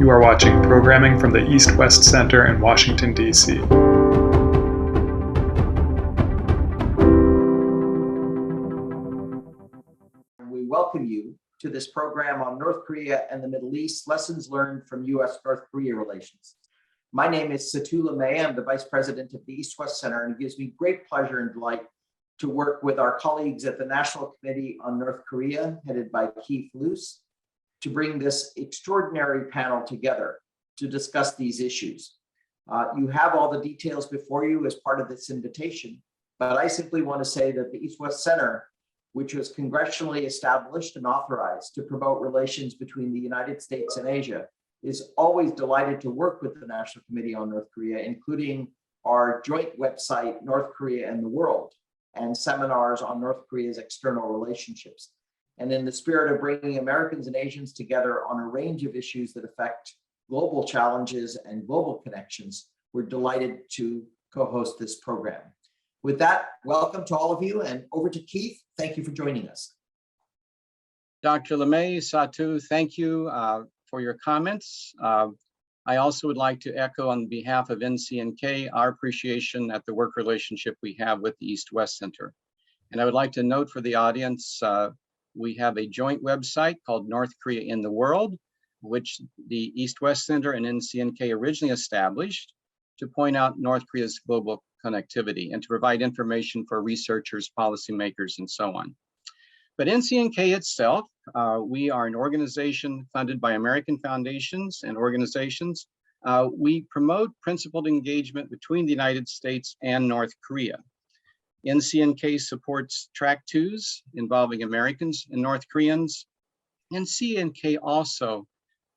You are watching programming from the East-West Center in Washington, D.C. We welcome you to this program on North Korea and the Middle East, lessons learned from U.S.-North Korea relations. My name is Satula May. I'm the Vice President of the East-West Center, and it gives me great pleasure and delight to work with our colleagues at the National Committee on North Korea, headed by Keith Luce, to bring this extraordinary panel together to discuss these issues. You have all the details before you as part of this invitation, but I simply want to say that the East-West Center, which was congressionally established and authorized to promote relations between the United States and Asia, is always delighted to work with the National Committee on North Korea, including our joint website, North Korea and the World, and seminars on North Korea's external relationships. And in the spirit of bringing Americans and Asians together on a range of issues that affect global challenges and global connections, we're delighted to co-host this program. With that, welcome to all of you, and over to Keith. Thank you for joining us. Dr. LeMay, Satu, thank you for your comments. I also would like to echo on behalf of NCNK our appreciation at the work relationship we have with the East-West Center. And I would like to note for the audience, we have a joint website called North Korea in the World, which the East-West Center and NCNK originally established to point out North Korea's global connectivity and to provide information for researchers, policymakers, and so on. But NCNK itself, we are an organization funded by American foundations and organizations. We promote principled engagement between the United States and North Korea. NCNK supports track twos involving Americans and North Koreans. NCNK also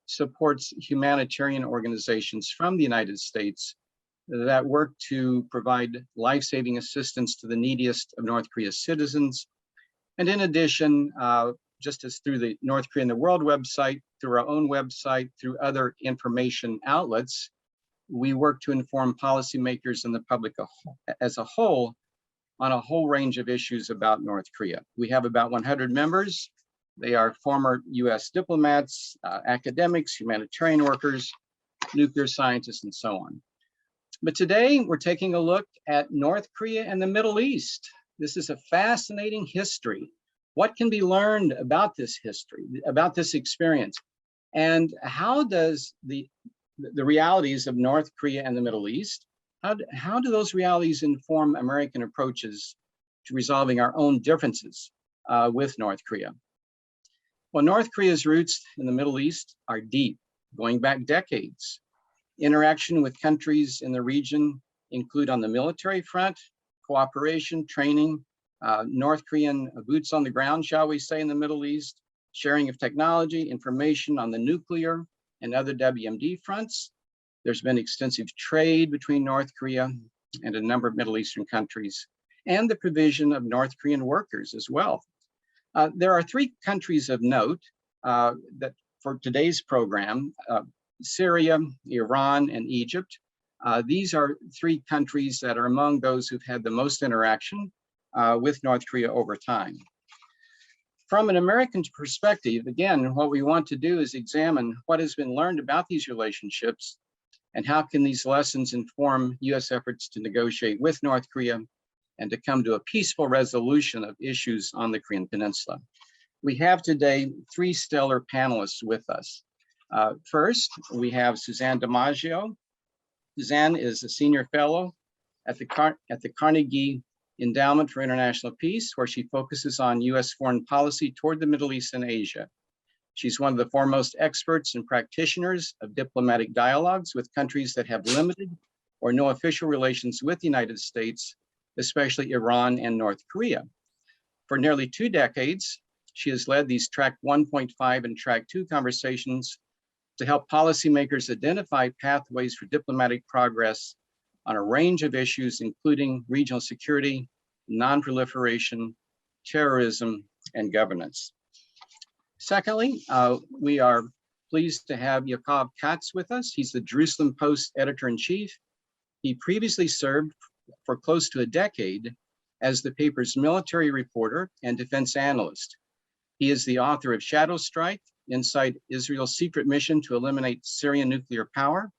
supports humanitarian organizations from the United States that work to provide life-saving assistance to the neediest of North Korea's citizens. And in addition, just as through the North Korea and the World website, through our own website, through other information outlets, we work to inform policymakers and the public as a whole on a whole range of issues about North Korea. We have about 100 members. They are former US diplomats, academics, humanitarian workers, nuclear scientists, and so on. But today we're taking a look at North Korea and the Middle East. This is a fascinating history. What can be learned about this history, about this experience? And how does the realities of North Korea and the Middle East, how do those realities inform American approaches to resolving our own differences with North Korea? Well, North Korea's roots in the Middle East are deep, going back decades. Interaction with countries in the region include on the military front, cooperation, training, North Korean boots on the ground, shall we say, in the Middle East, sharing of technology, information on the nuclear and other WMD fronts. There's been extensive trade between North Korea and a number of Middle Eastern countries, and the provision of North Korean workers as well. There are three countries of note that for today's program, Syria, Iran, and Egypt. These are three countries that are among those who've had the most interaction with North Korea over time. From an American perspective, again, what we want to do is examine what has been learned about these relationships and how can these lessons inform US efforts to negotiate with North Korea and to come to a peaceful resolution of issues on the Korean Peninsula. We have today three stellar panelists with us. First, we have Suzanne DiMaggio. Suzanne is a senior fellow at the Carnegie Endowment for International Peace, where she focuses on US foreign policy toward the Middle East and Asia. She's one of the foremost experts and practitioners of diplomatic dialogues with countries that have limited or no official relations with the United States, especially Iran and North Korea. For nearly 2 decades, she has led these Track 1.5 and Track 2 conversations to help policymakers identify pathways for diplomatic progress on a range of issues, including regional security, non-proliferation, terrorism, and governance. Secondly, we are pleased to have Yakov Katz with us. He's the Jerusalem Post editor-in-chief. He previously served for close to a decade as the paper's military reporter and defense analyst. He is the author of Shadow Strike, inside Israel's secret mission to eliminate Syrian nuclear power,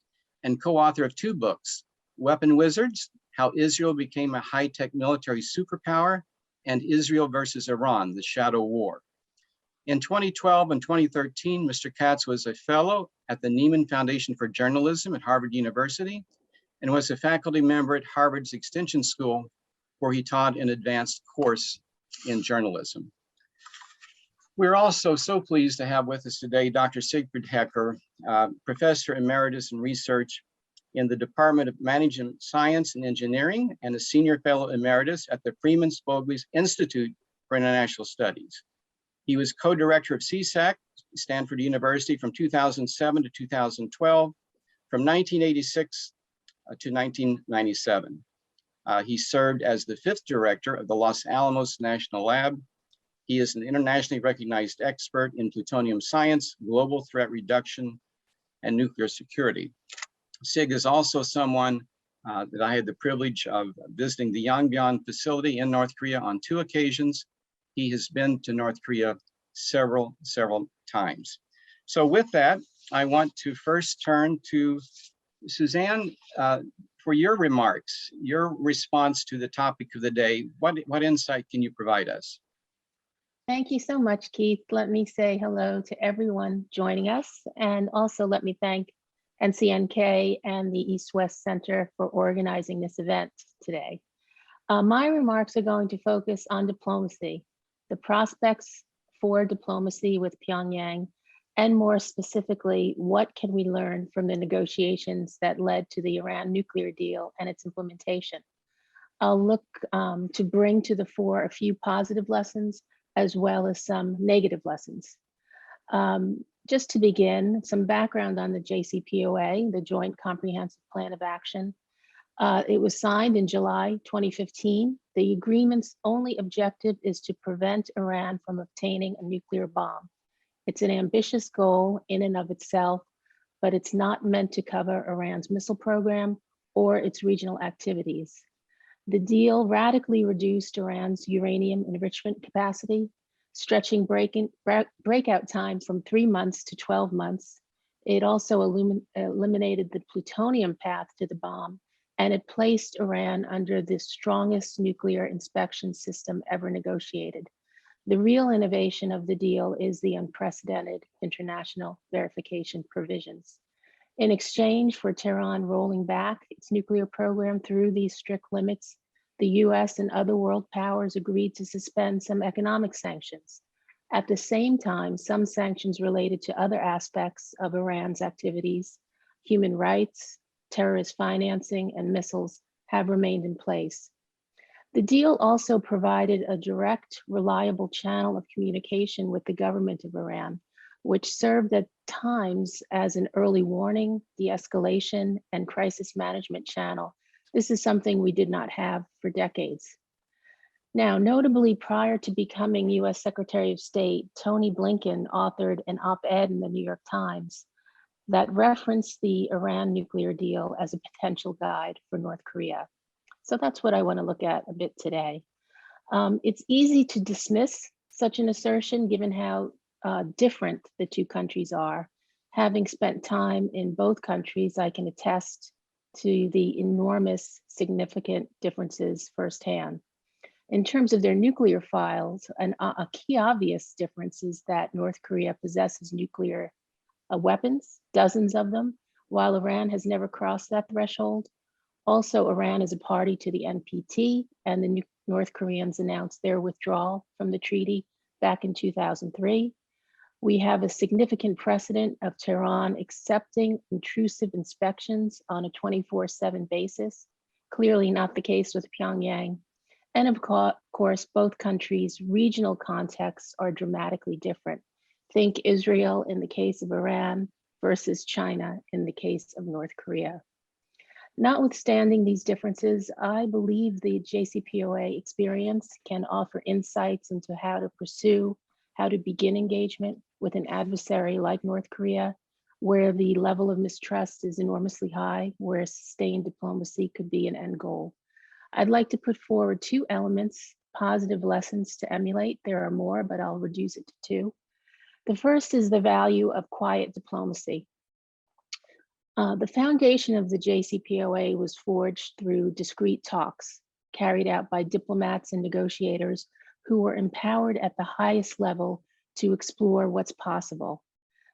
and co-author of 2 books, Weapon Wizards, How Israel Became a High-Tech Military Superpower, and Israel versus Iran, The Shadow War. In 2012 and 2013, Mr. Katz was a fellow at the Nieman Foundation for Journalism at Harvard University and was a faculty member at Harvard's Extension School, where he taught an advanced course in journalism. We're also so pleased to have with us today Dr. Siegfried Hecker, Professor Emeritus in Research in the Department of Management Science and Engineering and a Senior Fellow Emeritus at the Freeman Spogli Institute for International Studies. He was co-director of CSAC, Stanford University, from 2007 to 2012, from 1986 to 1997. He served as the 5th director of the Los Alamos National Lab. He is an internationally recognized expert in plutonium science, global threat reduction, and nuclear security. Sig is also someone that I had the privilege of visiting the Yongbyon facility in North Korea on 2 occasions. He has been to North Korea several times. So with that, I want to first turn to Suzanne for your remarks, your response to the topic of the day. What insight can you provide us? Thank you so much, Keith. Let me say hello to everyone joining us, and also let me thank NCNK and the East-West Center for organizing this event today. My remarks are going to focus on diplomacy, the prospects for diplomacy with Pyongyang, and more specifically, what can we learn from the negotiations that led to the Iran nuclear deal and its implementation. I'll look to bring to the fore a few positive lessons as well as some negative lessons. Just to begin, some background on the JCPOA, the Joint Comprehensive Plan of Action. It was signed in July 2015. The agreement's only objective is to prevent Iran from obtaining a nuclear bomb. It's an ambitious goal in and of itself, but it's not meant to cover Iran's missile program or its regional activities. The deal radically reduced Iran's uranium enrichment capacity, stretching breakout time from 3 months to 12 months. It also eliminated the plutonium path to the bomb, and it placed Iran under the strongest nuclear inspection system ever negotiated. The real innovation of the deal is the unprecedented international verification provisions. In exchange for Tehran rolling back its nuclear program through these strict limits, the US and other world powers agreed to suspend some economic sanctions. At the same time, some sanctions related to other aspects of Iran's activities, human rights, terrorist financing, and missiles have remained in place. The deal also provided a direct, reliable channel of communication with the government of Iran, which served at times as an early warning, de-escalation, and crisis management channel. This is something we did not have for decades. Now, notably, prior to becoming US Secretary of State, Tony Blinken authored an op-ed in the New York Times that referenced the Iran nuclear deal as a potential guide for North Korea. So that's what I want to look at a bit today. It's easy to dismiss such an assertion given how different the 2 countries are. Having spent time in both countries, I can attest to the enormous significant differences firsthand. In terms of their nuclear files, a key obvious difference is that North Korea possesses nuclear weapons, dozens of them, while Iran has never crossed that threshold. Also, Iran is a party to the NPT, and the North Koreans announced their withdrawal from the treaty back in 2003. We have a significant precedent of Tehran accepting intrusive inspections on a 24/7 basis, clearly not the case with Pyongyang. And of course, both countries' regional contexts are dramatically different. Think Israel in the case of Iran versus China in the case of North Korea. Notwithstanding these differences, I believe the JCPOA experience can offer insights into how to begin engagement with an adversary like North Korea, where the level of mistrust is enormously high, where sustained diplomacy could be an end goal. I'd like to put forward 2 elements, positive lessons to emulate. There are more, but I'll reduce it to 2. The first is the value of quiet diplomacy. The foundation of the JCPOA was forged through discreet talks carried out by diplomats and negotiators who were empowered at the highest level to explore what's possible.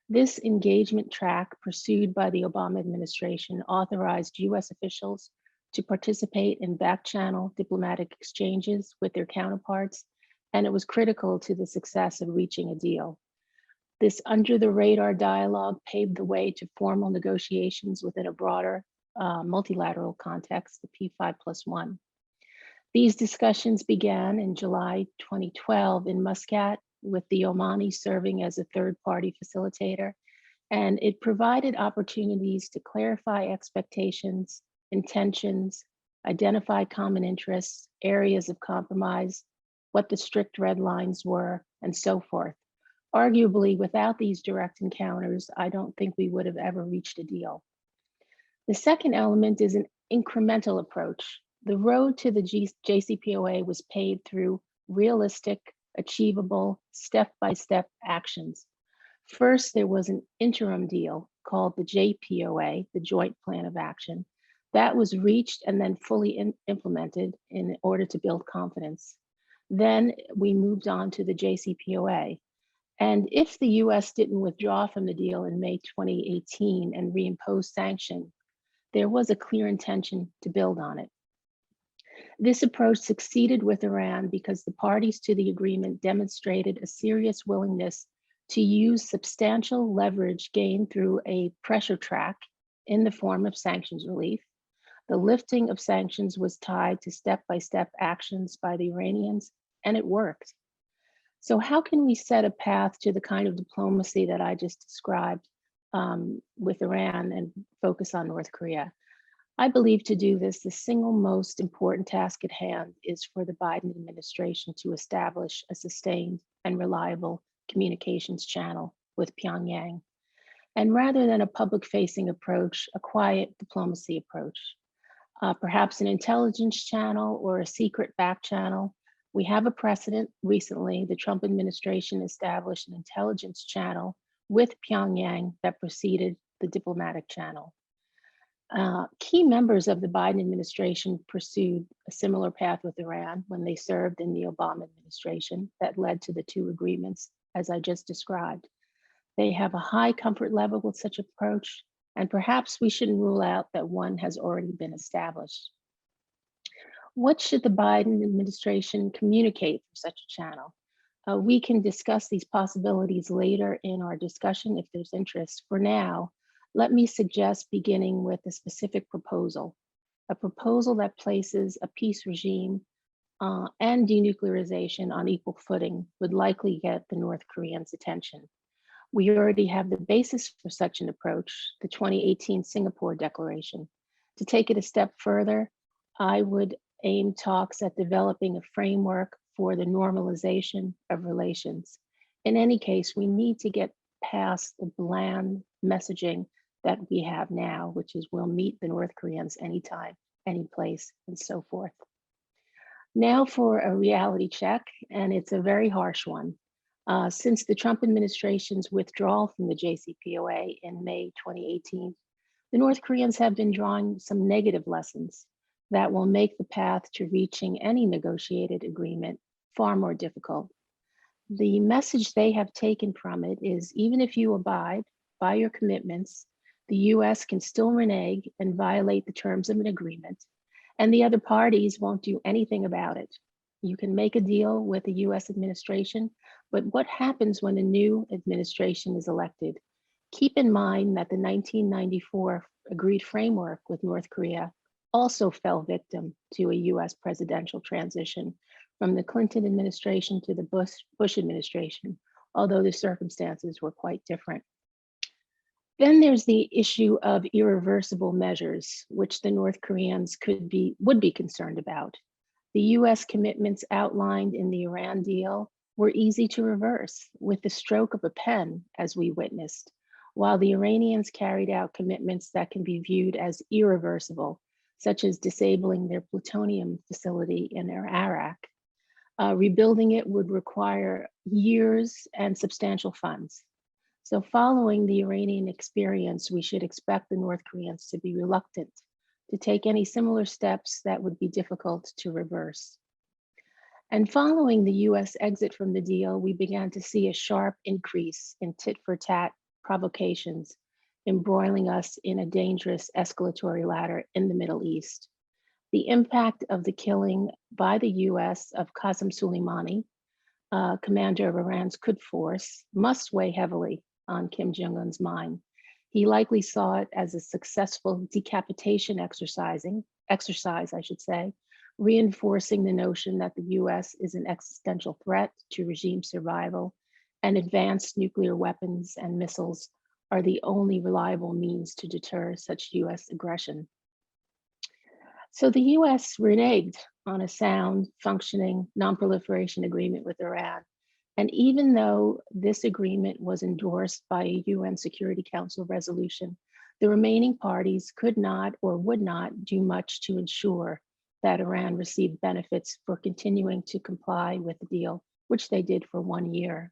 This engagement track pursued by the Obama administration authorized US officials to participate in back-channel diplomatic exchanges with their counterparts, and it was critical to the success of reaching a deal. This under-the-radar dialogue paved the way to formal negotiations within a broader multilateral context, the P5+1. These discussions began in July 2012 in Muscat, with the Omani serving as a third-party facilitator, and it provided opportunities to clarify expectations, intentions, identify common interests, areas of compromise, what the strict red lines were, and so forth. Arguably, without these direct encounters, I don't think we would have ever reached a deal. The second element is an incremental approach. The road to the JCPOA was paved through realistic, achievable, step-by-step actions. First, there was an interim deal called the JPOA, the Joint Plan of Action, that was reached and then fully implemented in order to build confidence. Then we moved on to the JCPOA. And if the US didn't withdraw from the deal in May 2018 and reimpose sanctions, there was a clear intention to build on it. This approach succeeded with Iran because the parties to the agreement demonstrated a serious willingness to use substantial leverage gained through a pressure track in the form of sanctions relief. The lifting of sanctions was tied to step-by-step actions by the Iranians, and it worked. So how can we set a path to the kind of diplomacy that I just described with Iran and focus on North Korea? I believe to do this, the single most important task at hand is for the Biden administration to establish a sustained and reliable communications channel with Pyongyang. And rather than a public-facing approach, a quiet diplomacy approach. Perhaps an intelligence channel or a secret back channel. We have a precedent recently. The Trump administration established an intelligence channel with Pyongyang that preceded the diplomatic channel. Key members of the Biden administration pursued a similar path with Iran when they served in the Obama administration that led to the two agreements, as I just described. They have a high comfort level with such approach, and perhaps we shouldn't rule out that one has already been established. What should the Biden administration communicate through such a channel? We can discuss these possibilities later in our discussion if there's interest. For now, let me suggest beginning with a specific proposal, a proposal that places a peace regime and denuclearization on equal footing would likely get the North Koreans' attention. We already have the basis for such an approach, the 2018 Singapore Declaration. To take it a step further, I would aim talks at developing a framework for the normalization of relations. In any case, we need to get past the bland messaging that we have now, which is we'll meet the North Koreans anytime, any place, and so forth. Now for a reality check, and it's a very harsh one. Since the Trump administration's withdrawal from the JCPOA in May 2018, the North Koreans have been drawing some negative lessons that will make the path to reaching any negotiated agreement far more difficult. The message they have taken from it is, even if you abide by your commitments, the US can still renege and violate the terms of an agreement, and the other parties won't do anything about it. You can make a deal with the US administration, but what happens when a new administration is elected? Keep in mind that the 1994 agreed framework with North Korea also fell victim to a US presidential transition from the Clinton administration to the Bush administration, although the circumstances were quite different. Then there's the issue of irreversible measures, which the North Koreans would be concerned about. The US commitments outlined in the Iran deal were easy to reverse with the stroke of a pen, as we witnessed, while the Iranians carried out commitments that can be viewed as irreversible, such as disabling their plutonium facility in Iraq. Rebuilding it would require years and substantial funds. So following the Iranian experience, we should expect the North Koreans to be reluctant to take any similar steps that would be difficult to reverse. And following the US exit from the deal, we began to see a sharp increase in tit-for-tat provocations, embroiling us in a dangerous escalatory ladder in the Middle East. The impact of the killing by the US of Qasem Soleimani, commander of Iran's Quds Force, must weigh heavily on Kim Jong-un's mind. He likely saw it as a successful decapitation exercise, reinforcing the notion that the US is an existential threat to regime survival, and advanced nuclear weapons and missiles are the only reliable means to deter such US aggression. So the US reneged on a sound, functioning non-proliferation agreement with Iran. And even though this agreement was endorsed by a UN Security Council resolution, the remaining parties could not or would not do much to ensure that Iran received benefits for continuing to comply with the deal, which they did for 1 year.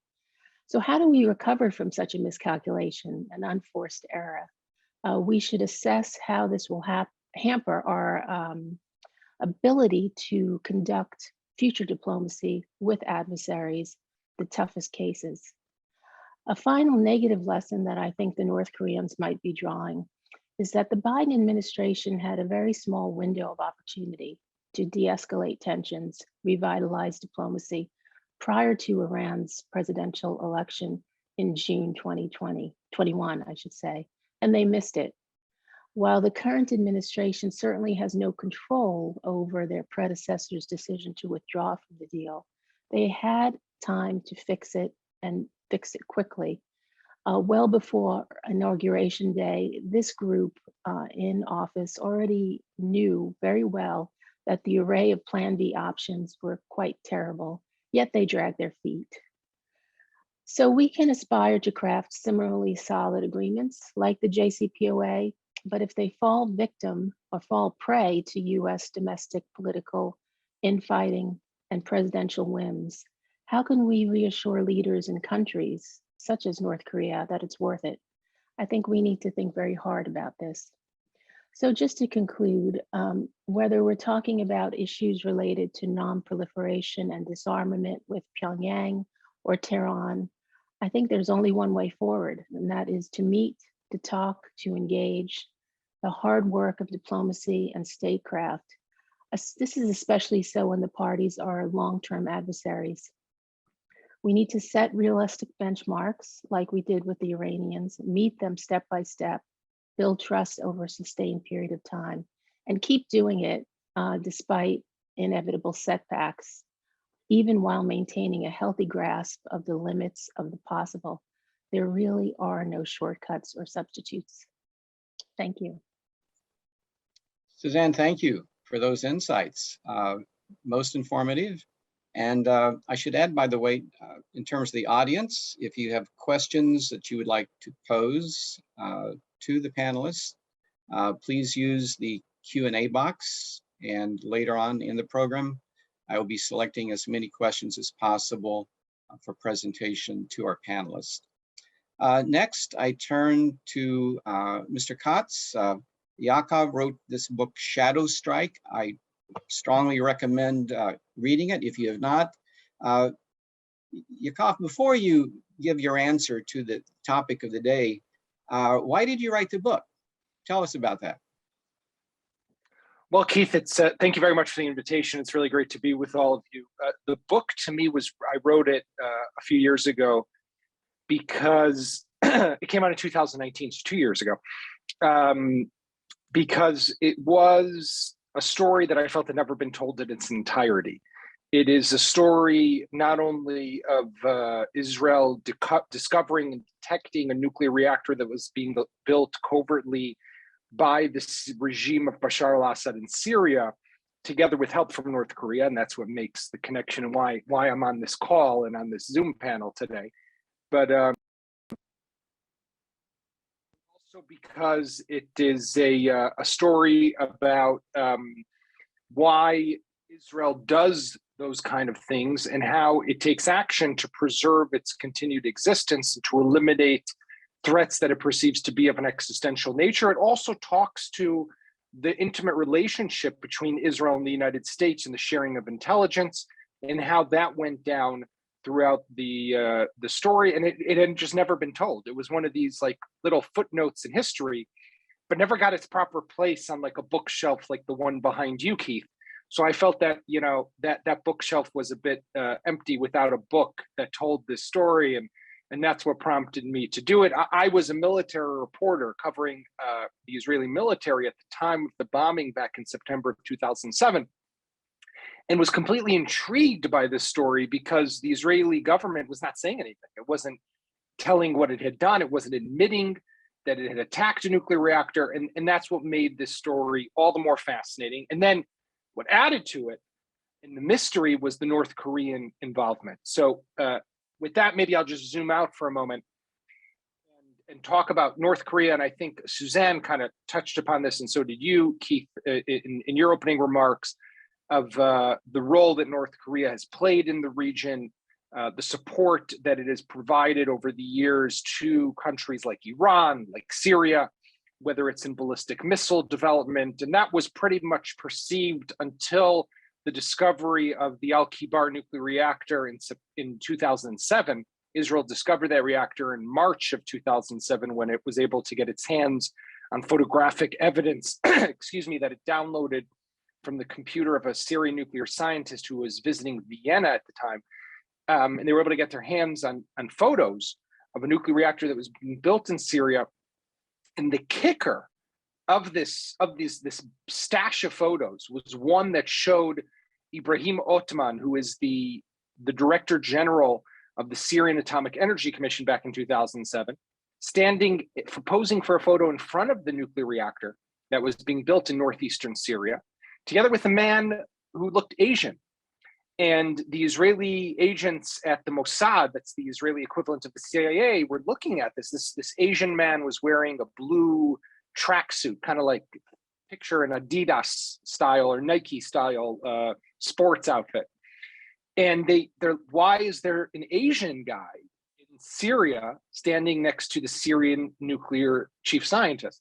So how do we recover from such a miscalculation, an unforced error? We should assess how this will hamper our ability to conduct future diplomacy with adversaries, the toughest cases. A final negative lesson that I think the North Koreans might be drawing is that the Biden administration had a very small window of opportunity to de-escalate tensions, revitalize diplomacy prior to Iran's presidential election in June 2021, I should say, and they missed it. While the current administration certainly has no control over their predecessor's decision to withdraw from the deal, they had time to fix it and fix it quickly. Well before Inauguration Day, this group in office already knew very well that the array of Plan B options were quite terrible, yet they dragged their feet. So we can aspire to craft similarly solid agreements like the JCPOA, but if they fall victim or fall prey to US domestic political infighting and presidential whims, how can we reassure leaders in countries such as North Korea that it's worth it? I think we need to think very hard about this. So just to conclude, whether we're talking about issues related to non-proliferation and disarmament with Pyongyang or Tehran, I think there's only one way forward, and that is to meet, to talk, to engage, the hard work of diplomacy and statecraft. This is especially so when the parties are long-term adversaries. We need to set realistic benchmarks like we did with the Iranians, meet them step by step, build trust over a sustained period of time, and keep doing it despite inevitable setbacks, even while maintaining a healthy grasp of the limits of the possible. There really are no shortcuts or substitutes. Thank you. Suzanne, thank you for those insights. Most informative. And I should add, by the way, in terms of the audience, if you have questions that you would like to pose to the panelists, please use the Q&A box. And later on in the program, I will be selecting as many questions as possible for presentation to our panelists. Next, I turn to Mr. Kotz. Yakov wrote this book, Shadow Strike. I strongly recommend reading it if you have not. Yakov, before you give your answer to the topic of the day, why did you write the book? Tell us about that. Well, Keith, it's thank you very much for the invitation. It's really great to be with all of you. The book to me was, I wrote it a few years ago because it came out in 2019, so 2 years ago, because it was a story that I felt had never been told in its entirety. It is a story not only of Israel discovering and detecting a nuclear reactor that was being built covertly by this regime of Bashar al-Assad in Syria, together with help from North Korea, and that's what makes the connection and why I'm on this call and on this Zoom panel today. But also because it is a story about why Israel does those kind of things and how it takes action to preserve its continued existence and to eliminate threats that it perceives to be of an existential nature. It also talks to the intimate relationship between Israel and the United States and the sharing of intelligence and how that went down throughout the story. And it had just never been told. It was one of these like little footnotes in history, but never got its proper place on like a bookshelf like the one behind you, Keith. So I felt that, you know, that bookshelf was a bit empty without a book that told this story. And that's what prompted me to do it. I was a military reporter covering the Israeli military at the time of the bombing back in September of 2007, and was completely intrigued by this story because the Israeli government was not saying anything. It wasn't telling what it had done. It wasn't admitting that it had attacked a nuclear reactor. And that's what made this story all the more fascinating. And then what added to it and the mystery was the North Korean involvement. So with that, maybe I'll just zoom out for a moment and talk about North Korea. And I think Suzanne kind of touched upon this, and so did you, Keith, in your opening remarks of the role that North Korea has played in the region, the support that it has provided over the years to countries like Iran, like Syria, whether it's in ballistic missile development. And that was pretty much perceived until the discovery of the Al-Kibar nuclear reactor in 2007. Israel discovered that reactor in March of 2007 when it was able to get its hands on photographic evidence, excuse me, that it downloaded from the computer of a Syrian nuclear scientist who was visiting Vienna at the time. And they were able to get their hands on photos of a nuclear reactor that was being built in Syria. And the kicker of this stash of photos was one that showed Ibrahim Othman, who is the Director General of the Syrian Atomic Energy Commission back in 2007, posing for a photo in front of the nuclear reactor that was being built in northeastern Syria, together with a man who looked Asian. And the Israeli agents at the Mossad, that's the Israeli equivalent of the CIA, were looking at this. This Asian man was wearing a blue tracksuit, kind of like picture an Adidas style or Nike style sports outfit. And they're why is there an Asian guy in Syria standing next to the Syrian nuclear chief scientist?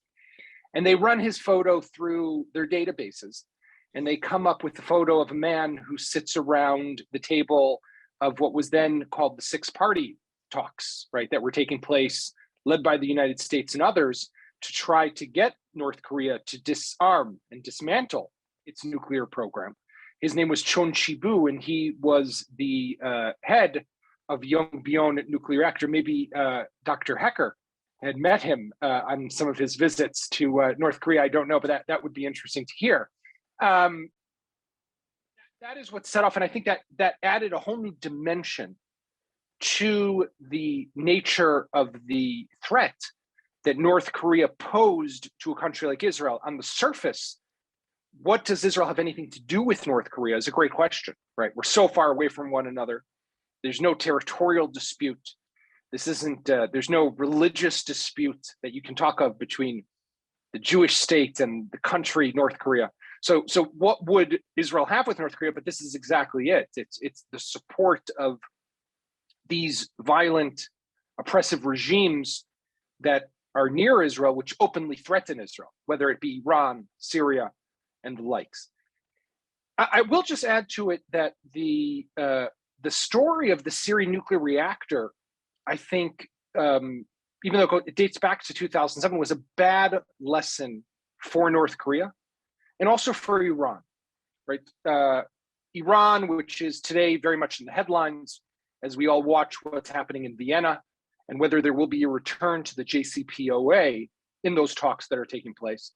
And they run his photo through their databases. And they come up with the photo of a man who sits around the table of what was then called the six-party talks, right, that were taking place, led by the United States and others, to try to get North Korea to disarm and dismantle its nuclear program. His name was Chon Chi-bu, and he was the head of Yongbyon nuclear reactor. Maybe Dr. Hecker had met him on some of his visits to North Korea. I don't know, but that would be interesting to hear. That is what set off, and I think that added a whole new dimension to the nature of the threat that North Korea posed to a country like Israel. On the surface, what does Israel have anything to do with North Korea is a great question, right? We're so far away from one another. There's no territorial dispute. This isn't, there's no religious dispute that you can talk of between the Jewish state and the country, North Korea. So what would Israel have with North Korea? But this is exactly it. It's the support of these violent, oppressive regimes that are near Israel, which openly threaten Israel, whether it be Iran, Syria, and the likes. I will just add to it that the story of the Syrian nuclear reactor, I think, even though it dates back to 2007, was a bad lesson for North Korea and also for Iran, right? Iran, which is today very much in the headlines as we all watch what's happening in Vienna and whether there will be a return to the JCPOA in those talks that are taking place.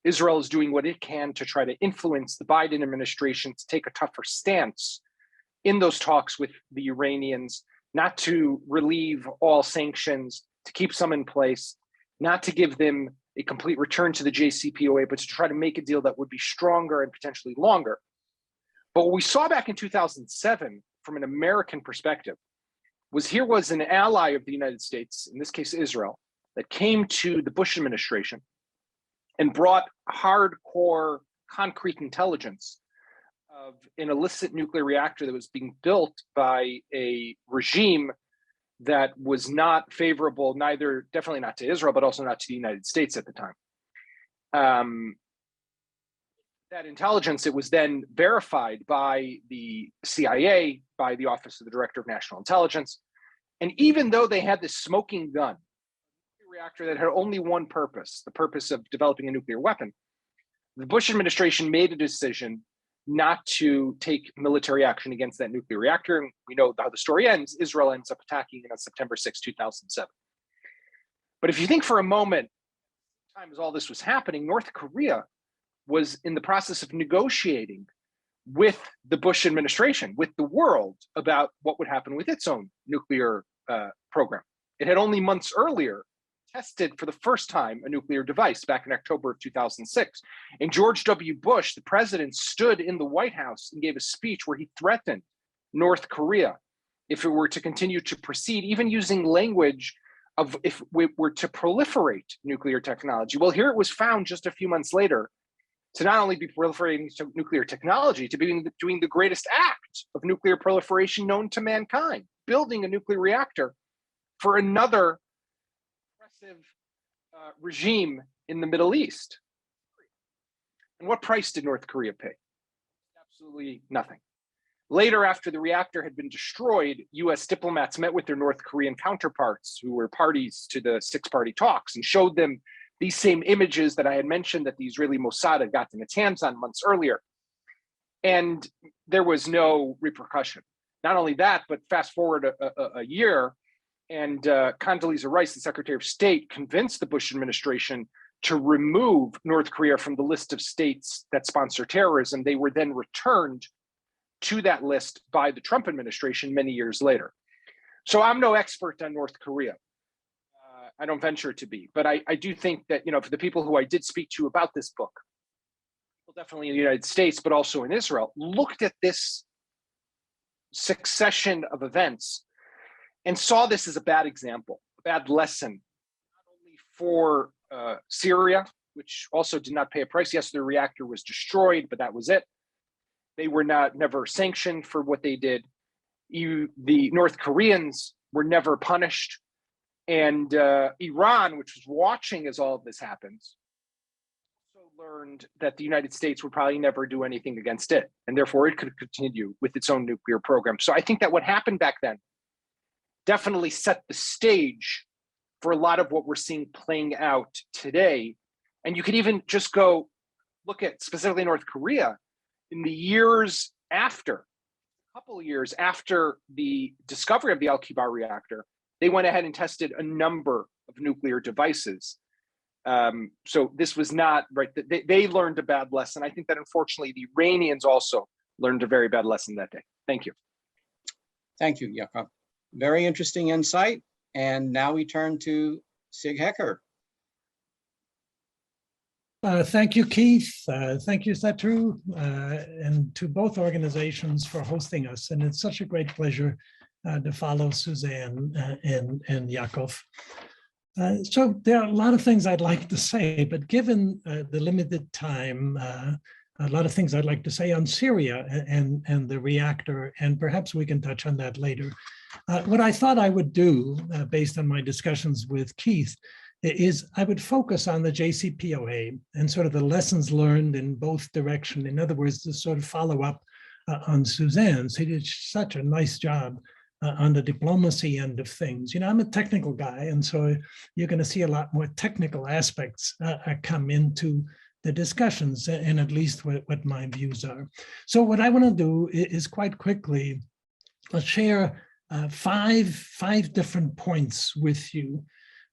Israel is doing what it can to try to influence the Biden administration to take a tougher stance in those talks with the Iranians, not to relieve all sanctions, to keep some in place, not to give them a complete return to the JCPOA, but to try to make a deal that would be stronger and potentially longer. But what we saw back in 2007, from an American perspective, was an ally of the United States, in this case Israel, that came to the Bush administration and brought hardcore, concrete intelligence of an illicit nuclear reactor that was being built by a regime that was not favorable, definitely not to Israel, but also not to the United States at the time. That intelligence, it was then verified by the CIA, by the Office of the Director of National Intelligence. And even though they had this smoking gun, a reactor that had only one purpose, the purpose of developing a nuclear weapon, the Bush administration made a decision not to take military action against that nuclear reactor. And we know how the story ends. Israel ends up attacking it on September 6, 2007. But if you think for a moment, time as all this was happening, North Korea was in the process of negotiating with the Bush administration, with the world, about what would happen with its own nuclear program. It had only months earlier tested for the first time a nuclear device back in October of 2006. And George W. Bush, the president, stood in the White House and gave a speech where he threatened North Korea if it were to continue to proceed, even using language of if we were to proliferate nuclear technology. Well, here it was found just a few months later to not only be proliferating nuclear technology, to be doing the greatest act of nuclear proliferation known to mankind, building a nuclear reactor for another oppressive regime in the Middle East. And what price did North Korea pay? Absolutely nothing. Later, after the reactor had been destroyed, US diplomats met with their North Korean counterparts who were parties to the six-party talks and showed them these same images that I had mentioned that the Israeli Mossad had gotten its hands on months earlier. And there was no repercussion. Not only that, but fast forward a year, and Condoleezza Rice, the Secretary of State, convinced the Bush administration to remove North Korea from the list of states that sponsor terrorism. They were then returned to that list by the Trump administration many years later. So I'm no expert on North Korea. I don't venture to be, but I do think that, you know, for the people who I did speak to about this book, well, definitely in the United States, but also in Israel, looked at this succession of events and saw this as a bad example, a bad lesson, not only for Syria, which also did not pay a price. Yes, the reactor was destroyed, but that was it. They were never sanctioned for what they did. The North Koreans were never punished. And Iran, which was watching as all of this happens, also learned that the United States would probably never do anything against it. And therefore, it could continue with its own nuclear program. So I think that what happened back then definitely set the stage for a lot of what we're seeing playing out today. And you could even just go look at specifically North Korea in the years after, a couple of years after the discovery of the Al-Kibar reactor. They went ahead and tested a number of nuclear devices. So this was not right. They learned a bad lesson. I think that unfortunately the Iranians also learned a very bad lesson that day. Thank you. Thank you, Jakob. Very interesting insight. And now we turn to Sig Hecker. Thank you, Keith. Thank you, Satu, and to both organizations for hosting us. And it's such a great pleasure to follow Suzanne and Yakov. So there are a lot of things I'd like to say, but given the limited time, a lot of things I'd like to say on Syria and the reactor, and perhaps we can touch on that later. What I thought I would do, based on my discussions with Keith, is I would focus on the JCPOA and sort of the lessons learned in both directions. In other words, to sort of follow up on Suzanne's. He did such a nice job on the diplomacy end of things. You know, I'm a technical guy, and so you're going to see a lot more technical aspects come into the discussions, and at least what my views are. So what I want to do is quite quickly share five different points with you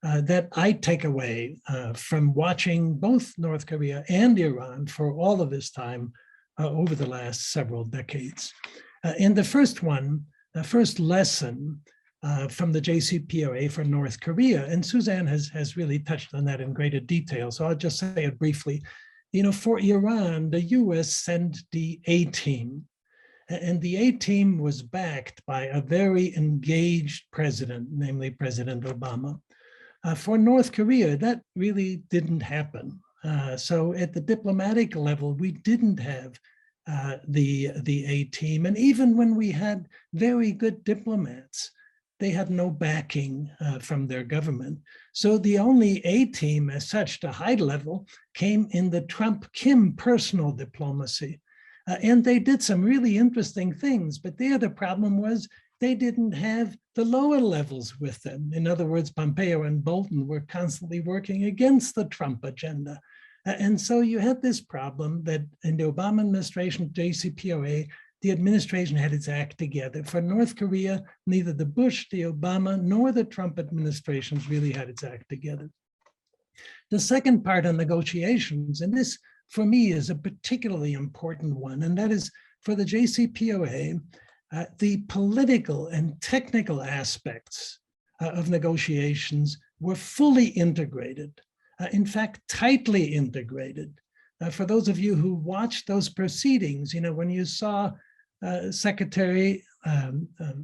that I take away from watching both North Korea and Iran for all of this time over the last several decades. And the first one, the first lesson from the JCPOA for North Korea, and Suzanne has really touched on that in greater detail, so I'll just say it briefly. You know, for Iran, the US sent the A-team, and the A-team was backed by a very engaged president, namely President Obama. For North Korea, that really didn't happen. So at the diplomatic level, we didn't have the A team. And even when we had very good diplomats, they had no backing from their government. So the only A team as such to high level came in the Trump-Kim personal diplomacy. And they did some really interesting things, but there the problem was they didn't have the lower levels with them. In other words, Pompeo and Bolton were constantly working against the Trump agenda. And so you had this problem that in the Obama administration, JCPOA, the administration had its act together. For North Korea, neither the Bush, the Obama, nor the Trump administrations really had its act together. The second part on negotiations, and this for me is a particularly important one, and that is for the JCPOA, the political and technical aspects of negotiations were fully integrated. In fact, tightly integrated. For those of you who watched those proceedings, when you saw Secretary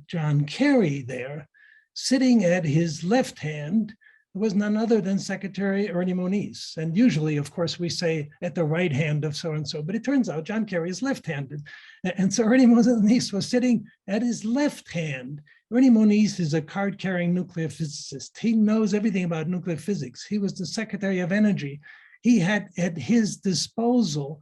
John Kerry there, sitting at his left hand was none other than Secretary Ernie Moniz. And usually, of course, we say at the right hand of so-and-so, but it turns out John Kerry is left-handed. And so Ernie Moniz was sitting at his left hand. Ernie Moniz is a card-carrying nuclear physicist. He knows everything about nuclear physics. He was the Secretary of Energy. He had at his disposal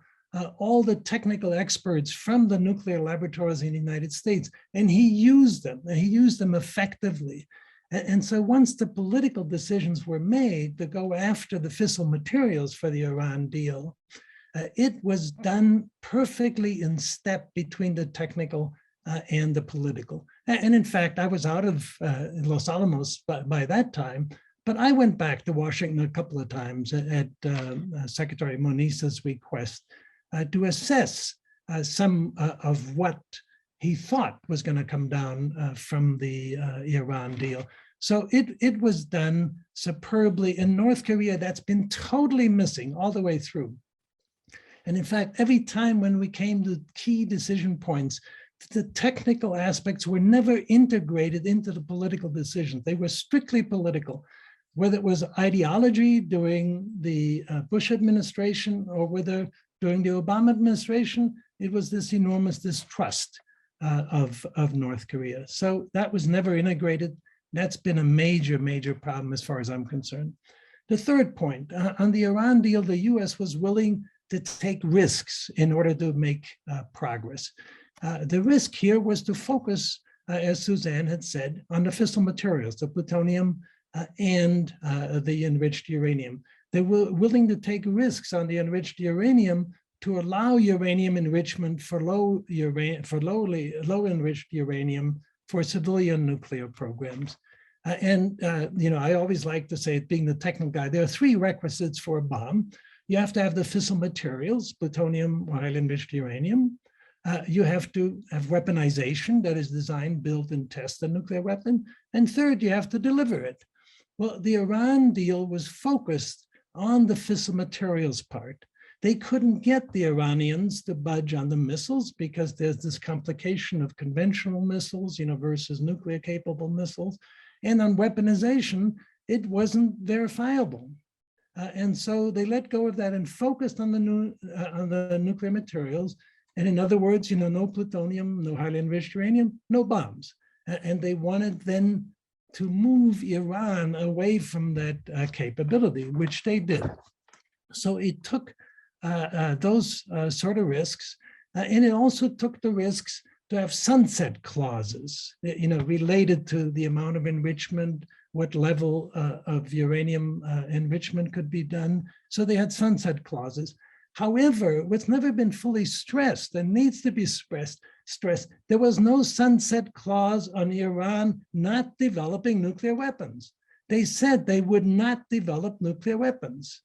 all the technical experts from the nuclear laboratories in the United States, and he used them effectively. And so once the political decisions were made to go after the fissile materials for the Iran deal, it was done perfectly in step between the technical and the political. And in fact, I was out of Los Alamos by that time, but I went back to Washington a couple of times at Secretary Moniz's request to assess some of what he thought was going to come down from the Iran deal. So it was done superbly. In North Korea, that's been totally missing all the way through. And in fact, every time when we came to key decision points, the technical aspects were never integrated into the political decisions. They were strictly political, whether it was ideology during the Bush administration or whether during the Obama administration, it was this enormous distrust of North Korea. So that was never integrated. That's been a major, major problem as far as I'm concerned. The third point, on the Iran deal, the US was willing to take risks in order to make progress. The risk here was to focus, as Suzanne had said, on the fissile materials, the plutonium and the enriched uranium. They were willing to take risks on the enriched uranium to allow uranium enrichment for low enriched uranium for civilian nuclear programs. I always like to say, being the technical guy, there are three requisites for a bomb. You have to have the fissile materials, plutonium, highly enriched uranium. You have to have weaponization, that is design, build, and test a nuclear weapon. And third, you have to deliver it. Well, the Iran deal was focused on the fissile materials part. They couldn't get the Iranians to budge on the missiles because there's this complication of conventional missiles, versus nuclear capable missiles. And on weaponization, it wasn't verifiable. And so they let go of that and focused on the nuclear materials. And in other words, no plutonium, no highly enriched uranium, no bombs. And they wanted then to move Iran away from that capability, which they did. So it took those sort of risks, and it also took the risks to have sunset clauses, related to the amount of enrichment, what level of uranium enrichment could be done. So they had sunset clauses. However, what's never been fully stressed and needs to be stressed, there was no sunset clause on Iran not developing nuclear weapons. They said they would not develop nuclear weapons.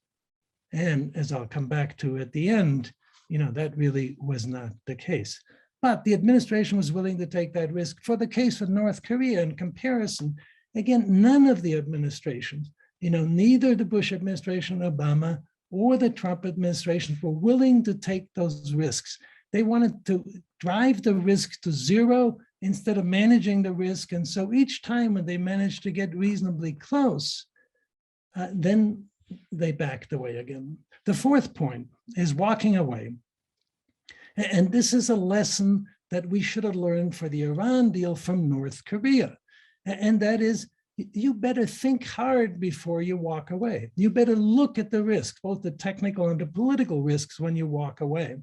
And as I'll come back to at the end, that really was not the case. But the administration was willing to take that risk. For the case of North Korea, in comparison, again, none of the administrations, neither the Bush administration, Obama, or the Trump administration were willing to take those risks. They wanted to drive the risk to zero instead of managing the risk. And so each time when they managed to get reasonably close, then they backed away again. The fourth point is walking away. And this is a lesson that we should have learned for the Iran deal from North Korea. And that is, you better think hard before you walk away. You better look at the risks, both the technical and the political risks when you walk away.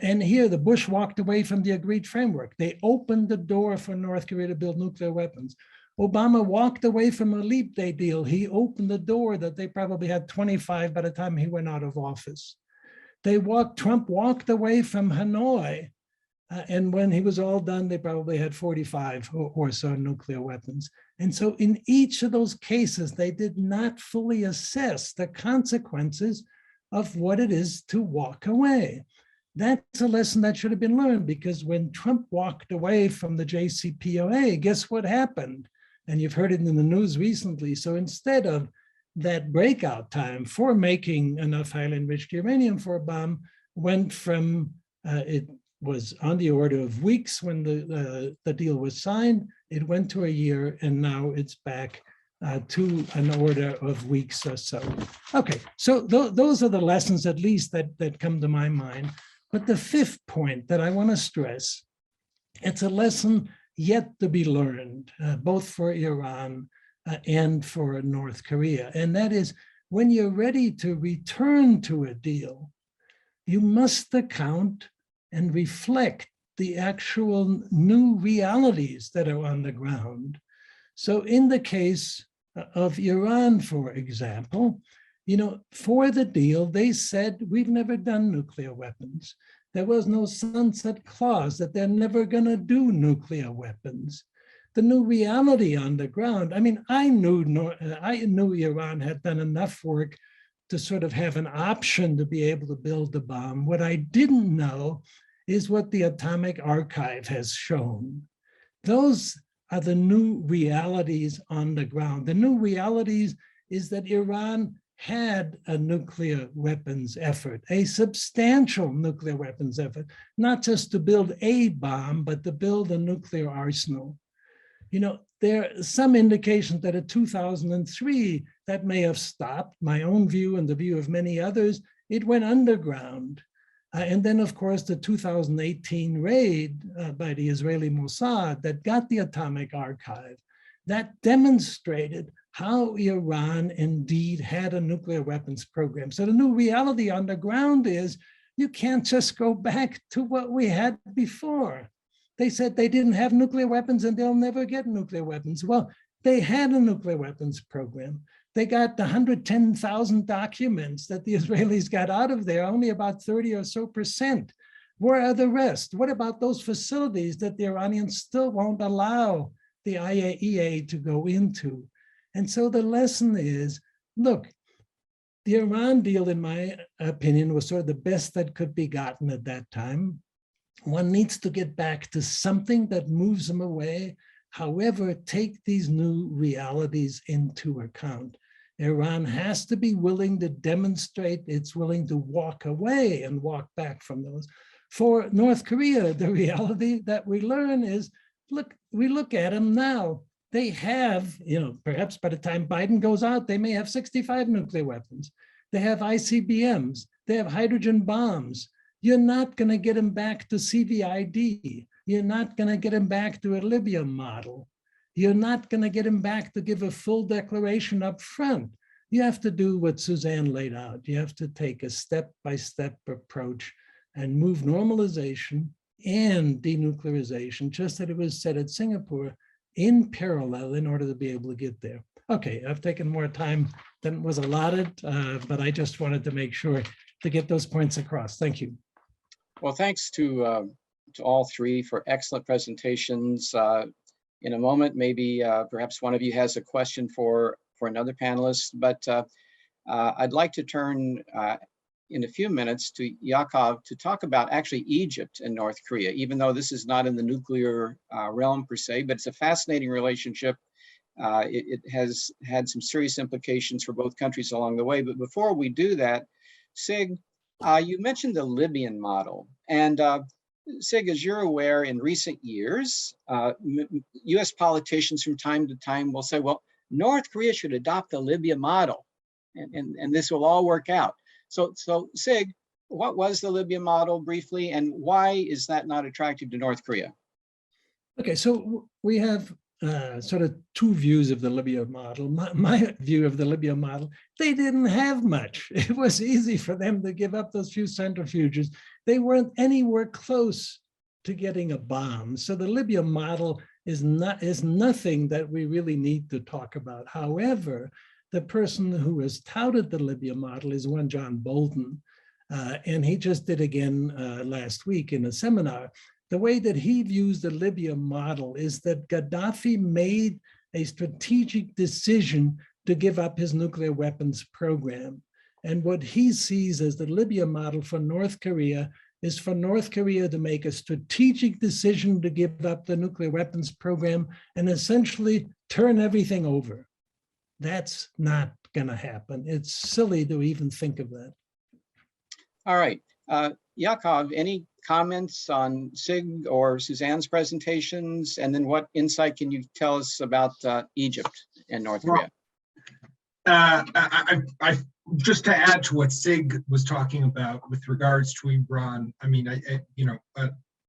And here, the Bush walked away from the agreed framework. They opened the door for North Korea to build nuclear weapons. Obama walked away from a Leap Day deal. He opened the door that they probably had 25 by the time he went out of office. Trump walked away from Hanoi. And when he was all done, they probably had 45 or so nuclear weapons. And so in each of those cases, they did not fully assess the consequences of what it is to walk away. That's a lesson that should have been learned, because when Trump walked away from the JCPOA, guess what happened? And you've heard it in the news recently. So instead of that breakout time for making enough highly enriched uranium for a bomb, went from, it was on the order of weeks when the deal was signed, it went to a year, and now it's back to an order of weeks or so. Okay, so those are the lessons, at least, that come to my mind. But the fifth point that I want to stress, it's a lesson yet to be learned, both for Iran and for North Korea. And that is, when you're ready to return to a deal, you must account and reflect the actual new realities that are on the ground. So in the case of Iran, for example, for the deal, they said, we've never done nuclear weapons. There was no sunset clause that they're never going to do nuclear weapons. The new reality on the ground, I knew Iran had done enough work to sort of have an option to be able to build the bomb. What I didn't know is what the Atomic Archive has shown. Those are the new realities on the ground. The new realities is that Iran had a nuclear weapons effort, a substantial nuclear weapons effort, not just to build a bomb, but to build a nuclear arsenal. There are some indications that in 2003, that may have stopped. My own view and the view of many others, it went underground. And then, of course, the 2018 raid by the Israeli Mossad that got the Atomic Archive, that demonstrated how Iran indeed had a nuclear weapons program. So the new reality on the ground is you can't just go back to what we had before. They said they didn't have nuclear weapons and they'll never get nuclear weapons. Well, they had a nuclear weapons program. They got the 110,000 documents that the Israelis got out of there, only about 30 or so %. Where are the rest? What about those facilities that the Iranians still won't allow the IAEA to go into? And so the lesson is, look, the Iran deal, in my opinion, was sort of the best that could be gotten at that time. One needs to get back to something that moves them away. However, take these new realities into account. Iran has to be willing to demonstrate it's willing to walk away and walk back from those. For North Korea, the reality that we learn is, we look at them now. They have, perhaps by the time Biden goes out, they may have 65 nuclear weapons. They have ICBMs. They have hydrogen bombs. You're not going to get them back to CVID. You're not going to get them back to a Libya model. You're not going to get them back to give a full declaration up front. You have to do what Suzanne laid out. You have to take a step-by-step approach and move normalization and denuclearization, just as it was said at Singapore, in parallel in order to be able to get there. Okay, I've taken more time than was allotted, but I just wanted to make sure to get those points across. Thank you. Well, thanks to all three for excellent presentations. In a moment, maybe perhaps one of you has a question for another panelist, but I'd like to turn in a few minutes to Yakov to talk about actually Egypt and North Korea, even though this is not in the nuclear realm per se, but it's a fascinating relationship. It has had some serious implications for both countries along the way. But before we do that, Sig, you mentioned the Libyan model. And Sig, as you're aware, in recent years, US politicians from time to time will say, well, North Korea should adopt the Libya model, and this will all work out. So Sig, what was the Libya model briefly, and why is that not attractive to North Korea? Okay, so we have sort of two views of the Libya model. My view of the Libya model, they didn't have much. It was easy for them to give up those few centrifuges. They weren't anywhere close to getting a bomb. So the Libya model is nothing that we really need to talk about. However, the person who has touted the Libya model is one John Bolton, and he just did again last week in a seminar. The way that he views the Libya model is that Gaddafi made a strategic decision to give up his nuclear weapons program. And what he sees as the Libya model for North Korea is for North Korea to make a strategic decision to give up the nuclear weapons program and essentially turn everything over. That's not going to happen. It's silly to even think of that. All right. Yakov, any comments on Sig or Suzanne's presentations? And then what insight can you tell us about Egypt and North Korea? I just to add to what Sig was talking about with regards to Iran, I mean,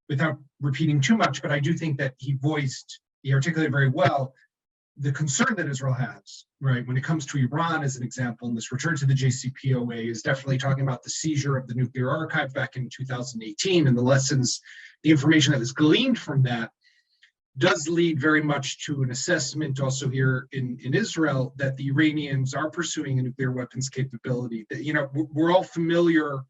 without repeating too much, but I do think that he articulated very well the concern that Israel has, right, when it comes to Iran as an example, and this return to the JCPOA is definitely talking about the seizure of the nuclear archive back in 2018 and the lessons, the information that was gleaned from that does lead very much to an assessment also here in Israel that the Iranians are pursuing a nuclear weapons capability. That, you know, we're all familiar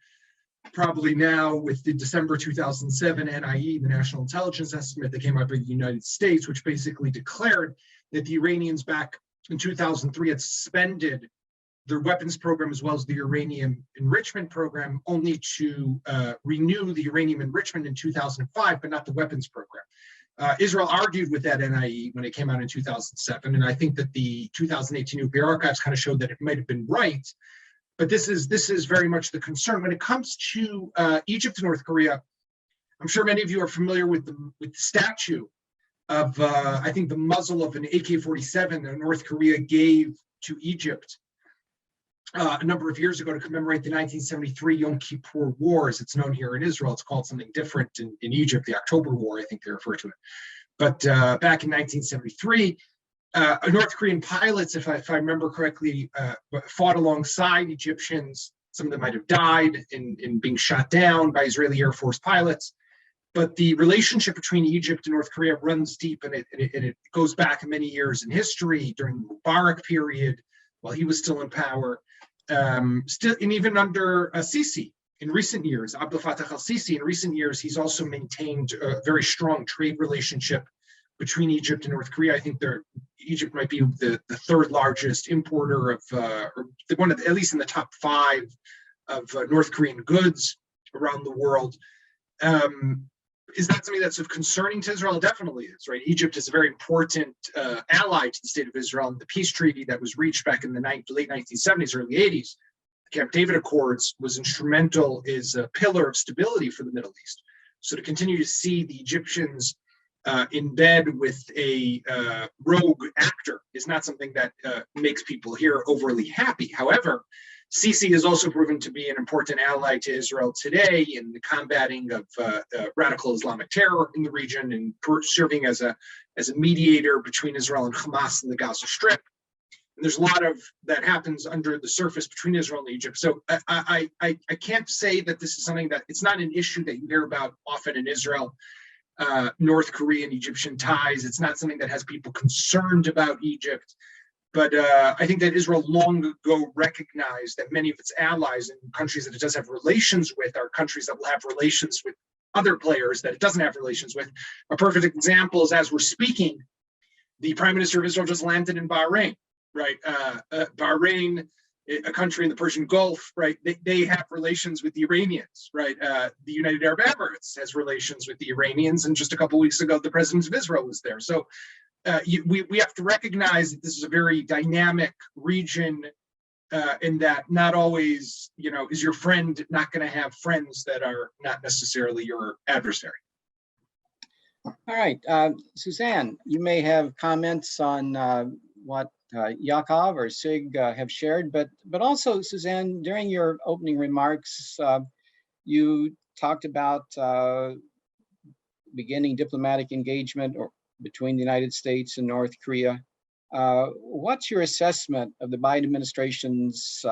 probably now with the December 2007 NIE, the National Intelligence Estimate that came out of the United States, which basically declared that the Iranians back in 2003 had suspended their weapons program as well as the uranium enrichment program, only to renew the uranium enrichment in 2005, but not the weapons program. Israel argued with that NIE when it came out in 2007, and I think that the 2018 nuclear archives kind of showed that it might have been right. But this is very much the concern when it comes to Egypt and North Korea. I'm sure many of you are familiar with the statue of I think the muzzle of an AK-47 that North Korea gave to Egypt a number of years ago to commemorate the 1973 Yom Kippur War, as it's known here in Israel. It's called something different in Egypt, the October War, I think they refer to it. But back in 1973, North Korean pilots, if I remember correctly, fought alongside Egyptians. Some of them might have died in being shot down by Israeli Air Force pilots. But the relationship between Egypt and North Korea runs deep, and it goes back many years in history during the Mubarak period, while he was still in power. And even under Sisi in recent years, Abdel Fattah al-Sisi in recent years, he's also maintained a very strong trade relationship between Egypt and North Korea. I think Egypt might be the third largest importer of, or one of, at least in the top 5 of North Korean goods around the world. Is that something that's concerning to Israel? It definitely is, right? Egypt is a very important ally to the state of Israel. And the peace treaty that was reached back in the late 1970s, early 80s, the Camp David Accords, was instrumental as a pillar of stability for the Middle East. So to continue to see the Egyptians in bed with a rogue actor is not something that makes people here overly happy. However, Sisi has also proven to be an important ally to Israel today in the combating of radical Islamic terror in the region and serving as a mediator between Israel and Hamas in the Gaza Strip. And there's a lot of that happens under the surface between Israel and Egypt. So I can't say that this is something that, it's not an issue that you hear about often in Israel. North Korean Egyptian ties. It's not something that has people concerned about Egypt. But I think that Israel long ago recognized that many of its allies and countries that it does have relations with are countries that will have relations with other players that it doesn't have relations with. A perfect example is, as we're speaking, the Prime Minister of Israel just landed in Bahrain, right? Bahrain, a country in the Persian Gulf, right? They have relations with the Iranians, right? The United Arab Emirates has relations with the Iranians, and just a couple of weeks ago, the President of Israel was there. So we have to recognize that this is a very dynamic region, in that not always, is your friend not going to have friends that are not necessarily your adversary. All right, Suzanne, you may have comments on what Yakov or Sig have shared, but also, Suzanne, during your opening remarks, You talked about beginning diplomatic engagement between the United States and North Korea. What's your assessment of the Biden administration's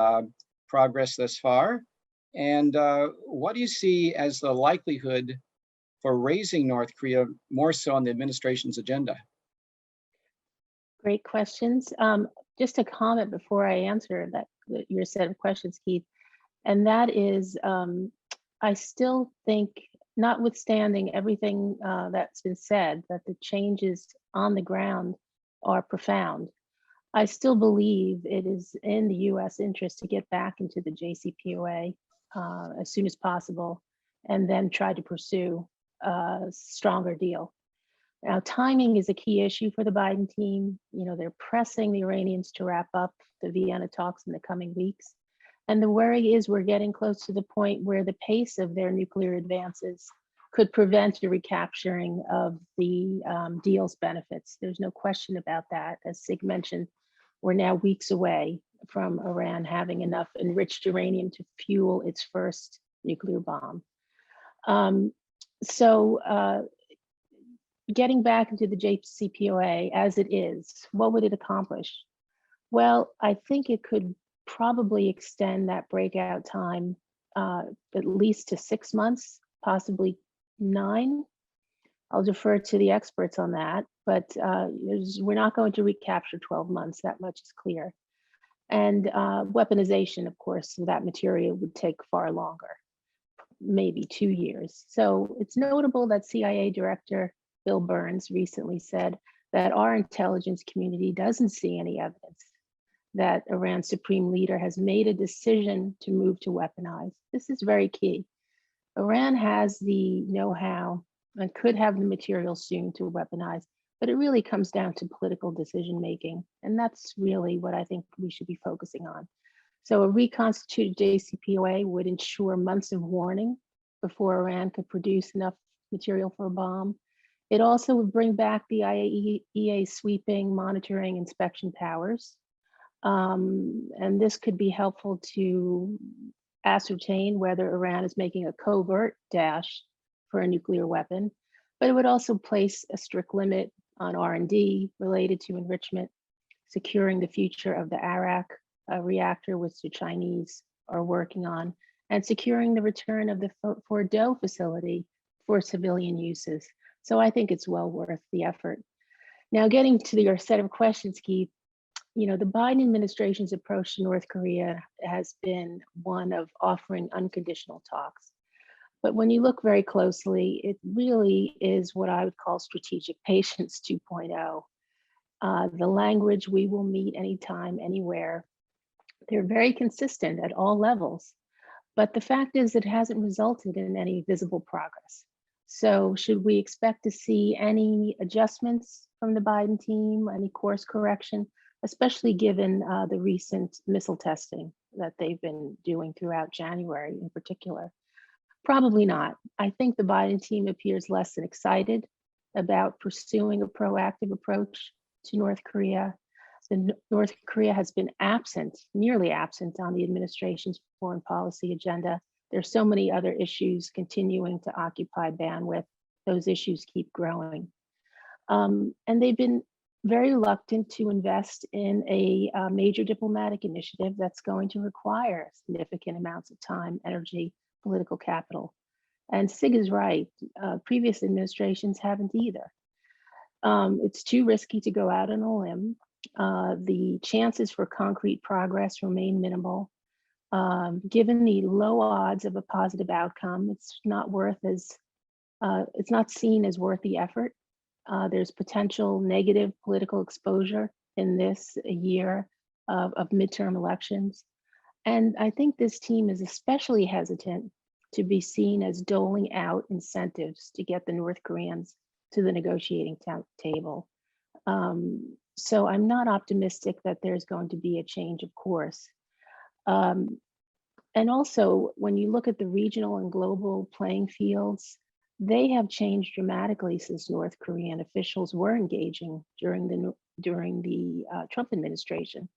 progress thus far? And what do you see as the likelihood for raising North Korea more so on the administration's agenda? Great questions. Just a comment before I answer your set of questions, Keith, and that is, I still think, notwithstanding everything that's been said, that the changes on the ground are profound. I still believe it is in the U.S. interest to get back into the JCPOA as soon as possible, and then try to pursue a stronger deal. Now, timing is a key issue for the Biden team. You know, they're pressing the Iranians to wrap up the Vienna talks in the coming weeks. And the worry is we're getting close to the point where the pace of their nuclear advances could prevent a recapturing of the deal's benefits. There's no question about that. As Sig mentioned, we're now weeks away from Iran having enough enriched uranium to fuel its first nuclear bomb. Getting back into the JCPOA as it is, what would it accomplish? Well, I think it could probably extend that breakout time at least to 6 months, possibly 9. I'll defer to the experts on that, but we're not going to recapture 12 months, that much is clear. And weaponization, of course, of that material would take far longer, maybe 2 years. So it's notable that CIA Director Bill Burns recently said that our intelligence community doesn't see any evidence that Iran's supreme leader has made a decision to move to weaponize. This is very key. Iran has the know-how and could have the material soon to weaponize, but it really comes down to political decision-making. And that's really what I think we should be focusing on. So a reconstituted JCPOA would ensure months of warning before Iran could produce enough material for a bomb. It also would bring back the IAEA sweeping, monitoring, inspection powers. And this could be helpful to ascertain whether Iran is making a covert dash for a nuclear weapon, but it would also place a strict limit on R&D related to enrichment, securing the future of the Arak reactor, which the Chinese are working on, and securing the return of the Fordow facility for civilian uses. So I think it's well worth the effort. Now, getting to your set of questions, Keith, you know, the Biden administration's approach to North Korea has been one of offering unconditional talks. But when you look very closely, it really is what I would call strategic patience 2.0. The language, we will meet anytime, anywhere, they're very consistent at all levels. But the fact is it hasn't resulted in any visible progress. So should we expect to see any adjustments from the Biden team, any course correction, especially given the recent missile testing that they've been doing throughout January in particular? Probably not. I think the Biden team appears less than excited about pursuing a proactive approach to North Korea. North Korea has been absent, nearly absent on the administration's foreign policy agenda. There's so many other issues continuing to occupy bandwidth. Those issues keep growing. And they've been very reluctant to invest in a major diplomatic initiative that's going to require significant amounts of time, energy, political capital. And Sig is right, previous administrations haven't either. It's too risky to go out on a limb. The chances for concrete progress remain minimal. Given the low odds of a positive outcome, it's not seen as worth the effort. There's potential negative political exposure in this year of midterm elections. And I think this team is especially hesitant to be seen as doling out incentives to get the North Koreans to the negotiating table. So I'm not optimistic that there's going to be a change of course. And also, when you look at the regional and global playing fields, they have changed dramatically since North Korean officials were engaging during the Trump administration.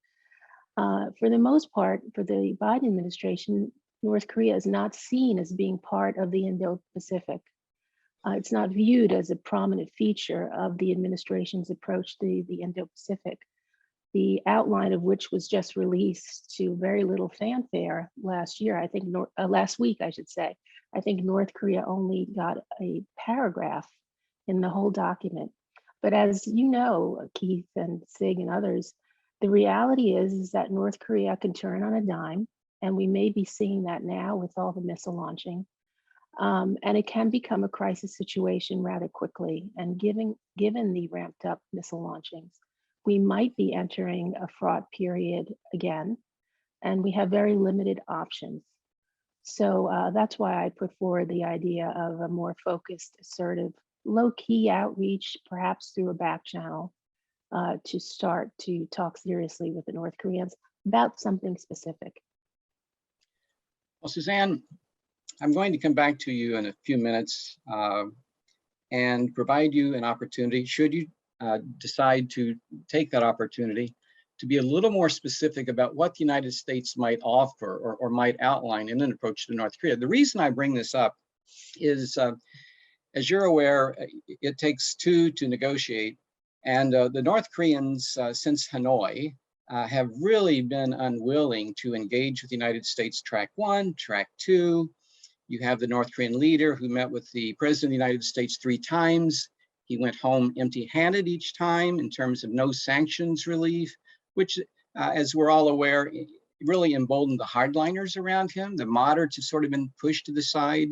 For the most part, for the Biden administration, North Korea is not seen as being part of the Indo-Pacific. It's not viewed as a prominent feature of the administration's approach to the Indo-Pacific, the outline of which was just released to very little fanfare last year. I think last week, I should say. I think North Korea only got a paragraph in the whole document. But as you know, Keith and Sig and others, the reality is that North Korea can turn on a dime, and we may be seeing that now with all the missile launching. And it can become a crisis situation rather quickly. And given the ramped up missile launchings, we might be entering a fraught period again, and we have very limited options. So that's why I put forward the idea of a more focused, assertive, low-key outreach, perhaps through a back channel, to start to talk seriously with the North Koreans about something specific. Well, Suzanne, I'm going to come back to you in a few minutes and provide you an opportunity, should you decide to take that opportunity, to be a little more specific about what the United States might offer or might outline in an approach to North Korea. The reason I bring this up is, as you're aware, it takes two to negotiate. And the North Koreans, since Hanoi, have really been unwilling to engage with the United States track 1, track 2. You have the North Korean leader who met with the President of the United States 3 times. He went home empty-handed each time in terms of no sanctions relief, which, as we're all aware, really emboldened the hardliners around him. The moderates have sort of been pushed to the side.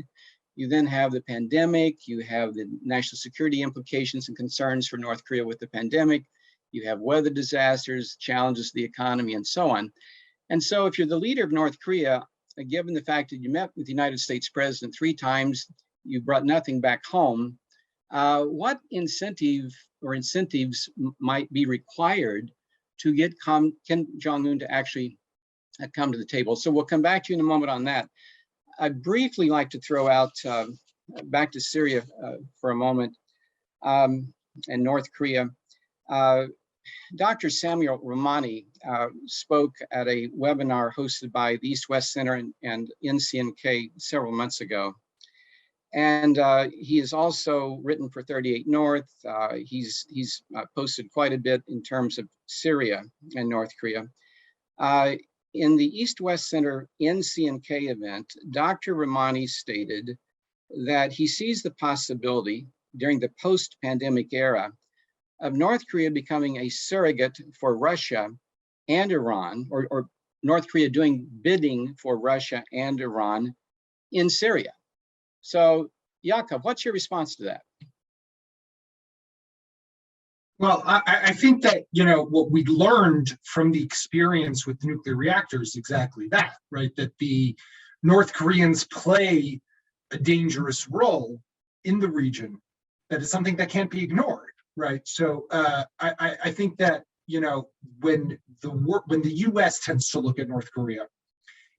You then have the pandemic. You have the national security implications and concerns for North Korea with the pandemic. You have weather disasters, challenges to the economy, and so on. And so if you're the leader of North Korea, given the fact that you met with the United States president 3 times, you brought nothing back home, what incentive or incentives might be required to get Kim Jong-un to actually come to the table? So we'll come back to you in a moment on that. I'd briefly like to throw out, back to Syria for a moment, and North Korea. Dr. Samuel Romani spoke at a webinar hosted by the East-West Center and NCNK several months ago. And he has also written for 38 North. He's posted quite a bit in terms of Syria and North Korea. In the East-West Center NCNK event, Dr. Romani stated that he sees the possibility during the post-pandemic era of North Korea becoming a surrogate for Russia and Iran, or North Korea doing bidding for Russia and Iran in Syria. So, Jakob, what's your response to that? Well, I think that, you know, what we learned from the experience with nuclear reactors is exactly that, right? That the North Koreans play a dangerous role in the region that is something that can't be ignored, right? So I think that, you know, when the US tends to look at North Korea,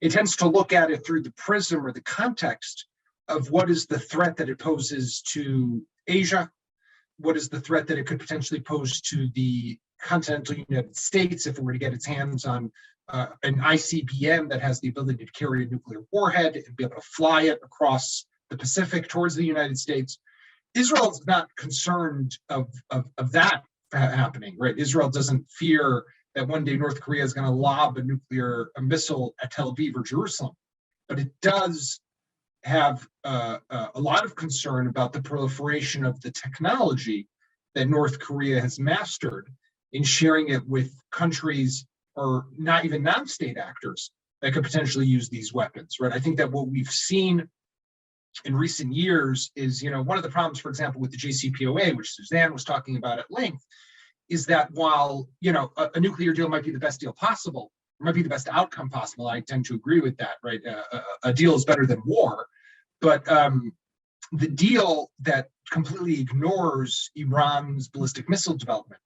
it tends to look at it through the prism or the context of what is the threat that it poses to Asia, what is the threat that it could potentially pose to the continental United States if it were to get its hands on an ICBM that has the ability to carry a nuclear warhead and be able to fly it across the Pacific towards the United States. Israel is not concerned of that happening, right? Israel doesn't fear that one day North Korea is going to lob a missile at Tel Aviv or Jerusalem, but it does have a lot of concern about the proliferation of the technology that North Korea has mastered in sharing it with countries or not even non-state actors that could potentially use these weapons, right? I think that what we've seen in recent years is, you know, one of the problems, for example, with the JCPOA, which Suzanne was talking about at length, is that while, you know, a nuclear deal might be the best deal possible, it might be the best outcome possible. I tend to agree with that, right? A deal is better than war. But the deal that completely ignores Iran's ballistic missile development,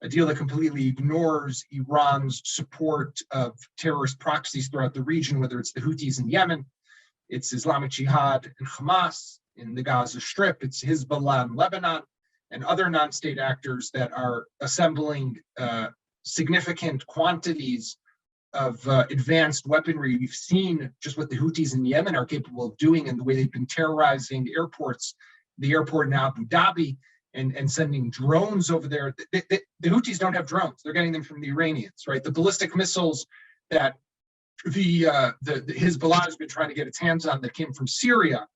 a deal that completely ignores Iran's support of terrorist proxies throughout the region, whether it's the Houthis in Yemen, it's Islamic Jihad and Hamas in the Gaza Strip, it's Hezbollah in Lebanon, and other non-state actors that are assembling significant quantities advanced weaponry we've seen just what the Houthis in Yemen are capable of doing and the way they've been terrorizing airports, the airport in Abu Dhabi, and sending drones over there. The Houthis don't have drones. They're getting them from the Iranians, right? The ballistic missiles that the Hezbollah has been trying to get its hands on that came from Syria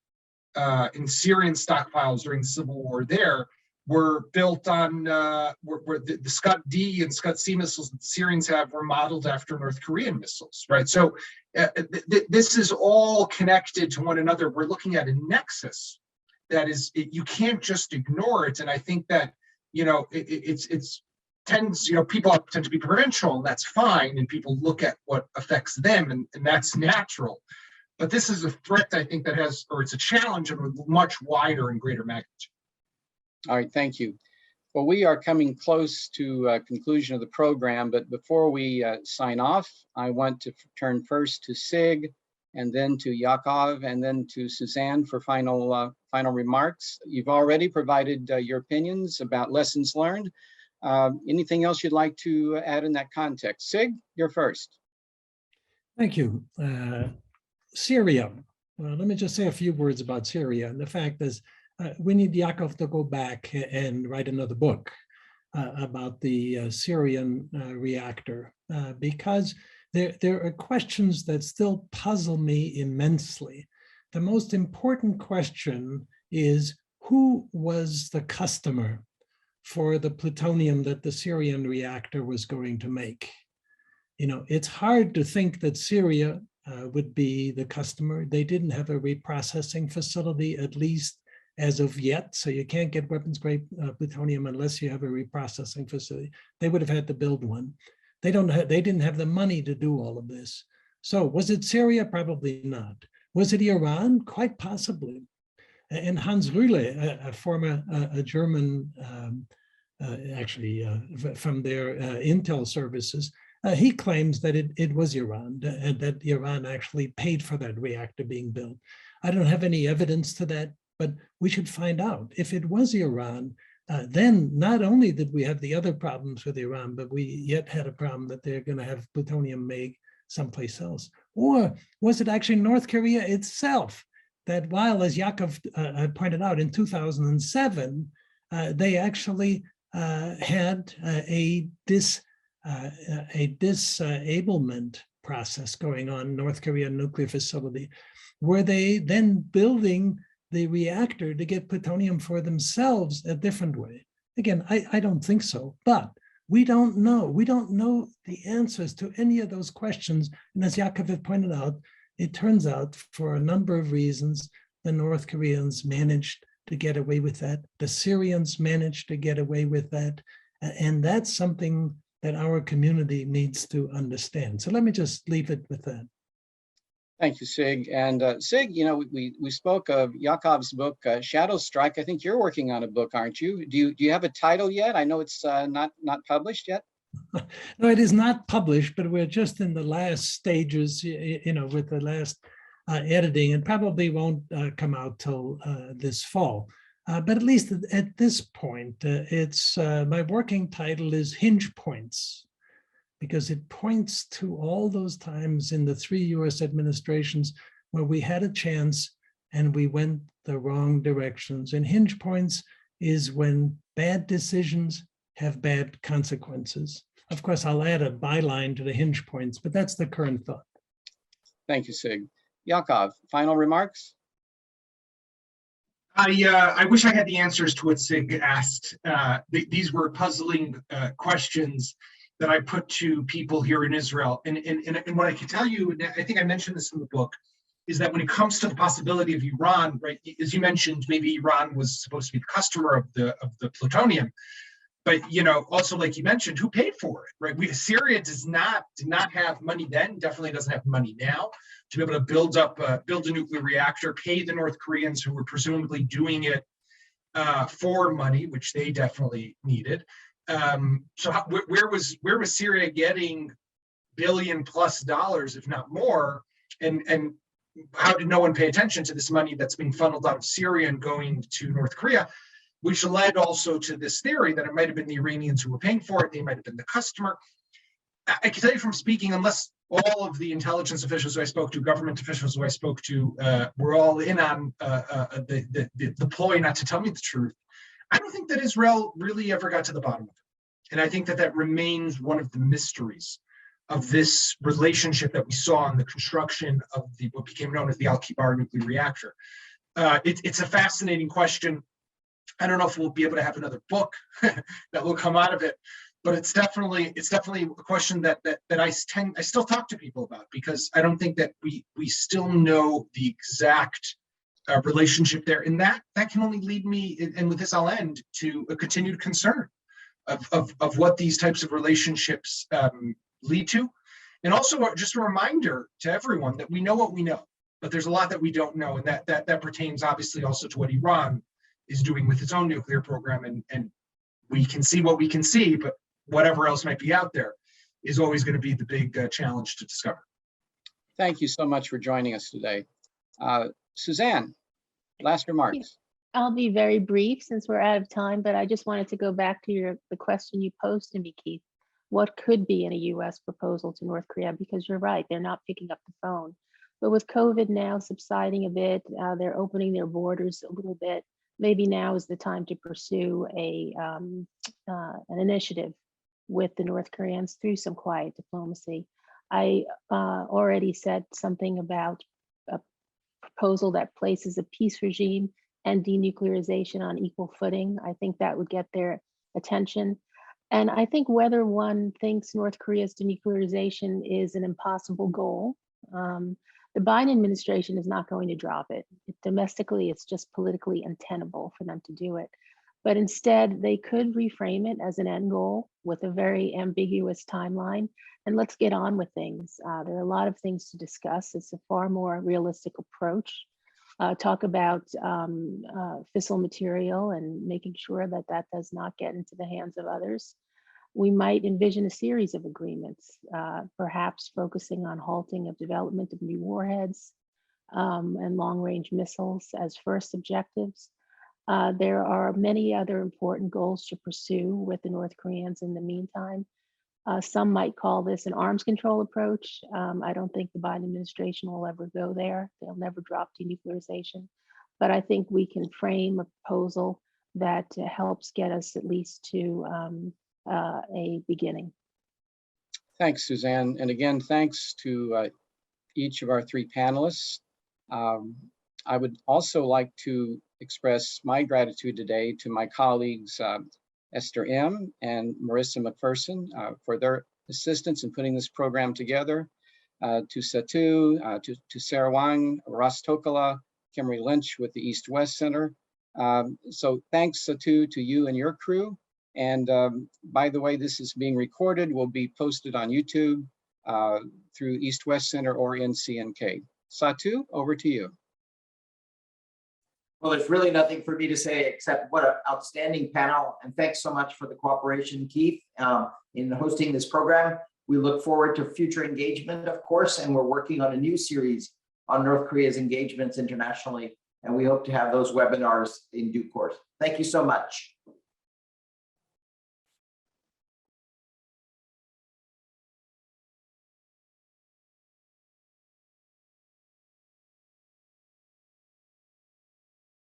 in Syrian stockpiles during the civil war there were built on were the Scud-D and Scud-C missiles that the Syrians have were modeled after North Korean missiles, right? So this is all connected to one another. We're looking at a nexus that is, you can't just ignore it. And I think that, you know, it's tends, you know, people tend to be provincial, and that's fine. And people look at what affects them, and that's natural. But this is a threat, I think, that has, or it's a challenge of a much wider and greater magnitude. All right, thank you. Well, we are coming close to conclusion of the program, but before we sign off, I want to turn first to Sig, and then to Yakov, and then to Suzanne for final remarks. You've already provided your opinions about lessons learned. Anything else you'd like to add in that context? Sig, you're first. Thank you. Syria. Well, let me just say a few words about Syria. And the fact is, we need Yakov to go back and write another book about the Syrian reactor, because there are questions that still puzzle me immensely. The most important question is, who was the customer for the plutonium that the Syrian reactor was going to make? You know, it's hard to think that Syria would be the customer. They didn't have a reprocessing facility, at least as of yet. So you can't get weapons grade plutonium unless you have a reprocessing facility. They would have had to build one. They didn't have the money to do all of this. So was it Syria? Probably not. Was it Iran? Quite possibly. And Hans Rühle, a former German, from their intel services, he claims that it was Iran, and that Iran actually paid for that reactor being built. I don't have any evidence to that, but we should find out. If it was Iran, then not only did we have the other problems with Iran, but we yet had a problem that they're going to have plutonium made someplace else. Or was it actually North Korea itself that, while, as Yakov pointed out, in 2007, they actually had a disablement process going on, North Korean nuclear facility, were they then building the reactor to get plutonium for themselves a different way? Again, I don't think so, but we don't know. We don't know the answers to any of those questions. And as Yakov had pointed out, it turns out, for a number of reasons, the North Koreans managed to get away with that. The Syrians managed to get away with that. And that's something that our community needs to understand. So let me just leave it with that. Thank you, Sig. And Sig, you know, we spoke of Yakov's book, Shadow Strike. I think you're working on a book, aren't you? Do you have a title yet? I know it's not published yet. No, it is not published, but we're just in the last stages, you know, with the last editing, and probably won't come out till this fall. But at least at this point, it's my working title is Hinge Points, because it points to all those times in the 3 US administrations where we had a chance and we went the wrong directions. And hinge points is when bad decisions have bad consequences. Of course, I'll add a byline to the hinge points, but that's the current thought. Thank you, Sig. Yakov, final remarks? I wish I had the answers to what Sig asked. These were puzzling questions that I put to people here in Israel. And what I can tell you, and I think I mentioned this in the book, is that when it comes to the possibility of Iran, right, as you mentioned, maybe Iran was supposed to be the customer of the plutonium, but you know, also like you mentioned, who paid for it, right? Syria did not have money then, definitely doesn't have money now to be able to build a nuclear reactor, pay the North Koreans who were presumably doing it for money, which they definitely needed. So where was Syria getting $1 billion+ if not more, and how did no one pay attention to this money that's being funneled out of Syria and going to North Korea, which led also to this theory that it might have been the Iranians who were paying for it, they might have been the customer. I can tell you from speaking, unless all of the intelligence officials who I spoke to, government officials who I spoke to, were all in on the ploy not to tell me the truth. I don't think that Israel really ever got to the bottom of it. And I think that that remains one of the mysteries of this relationship that we saw in the construction of what became known as the Al-Kibar nuclear reactor. It's a fascinating question. I don't know if we'll be able to have another book that will come out of it, but it's definitely a question that I still talk to people about, because I don't think that we still know the exact relationship there, and that can only lead me, and with this I'll end, to a continued concern of what these types of relationships lead to, and also just a reminder to everyone that we know what we know, but there's a lot that we don't know, and that pertains obviously also to what Iran is doing with its own nuclear program, and we can see what we can see, but whatever else might be out there is always going to be the big challenge to discover. Thank you so much for joining us today. Suzanne, last remarks. I'll be very brief since we're out of time, but I just wanted to go back to the question you posed to me, Keith. What could be in a US proposal to North Korea? Because you're right, they're not picking up the phone. But with COVID now subsiding a bit, they're opening their borders a little bit. Maybe now is the time to pursue an initiative with the North Koreans through some quiet diplomacy. I already said something about a proposal that places a peace regime and denuclearization on equal footing. I think that would get their attention. And I think whether one thinks North Korea's denuclearization is an impossible goal, the Biden administration is not going to drop it. Domestically, it's just politically untenable for them to do it. But instead, they could reframe it as an end goal with a very ambiguous timeline. And let's get on with things. There are a lot of things to discuss. It's a far more realistic approach. Talk about fissile material and making sure that that does not get into the hands of others. We might envision a series of agreements, perhaps focusing on halting of development of new warheads and long-range missiles as first objectives. There are many other important goals to pursue with the North Koreans in the meantime. Some might call this an arms control approach. I don't think the Biden administration will ever go there. They'll never drop denuclearization. But I think we can frame a proposal that helps get us at least to a beginning. Thanks, Suzanne. And again, thanks to each of our three panelists. I would also like to express my gratitude today to my colleagues, Esther M. and Marissa McPherson, for their assistance in putting this program together, to Satu, to Sarah Wang, Ross Tokala, Kimberly Lynch with the East-West Center. So thanks, Satu, to you and your crew. And by the way, this is being recorded, will be posted on YouTube through East-West Center or NCNK. Satu, over to you. Well, there's really nothing for me to say except what an outstanding panel. And thanks so much for the cooperation, Keith, in hosting this program. We look forward to future engagement, of course, and we're working on a new series on North Korea's engagements internationally. And we hope to have those webinars in due course. Thank you so much.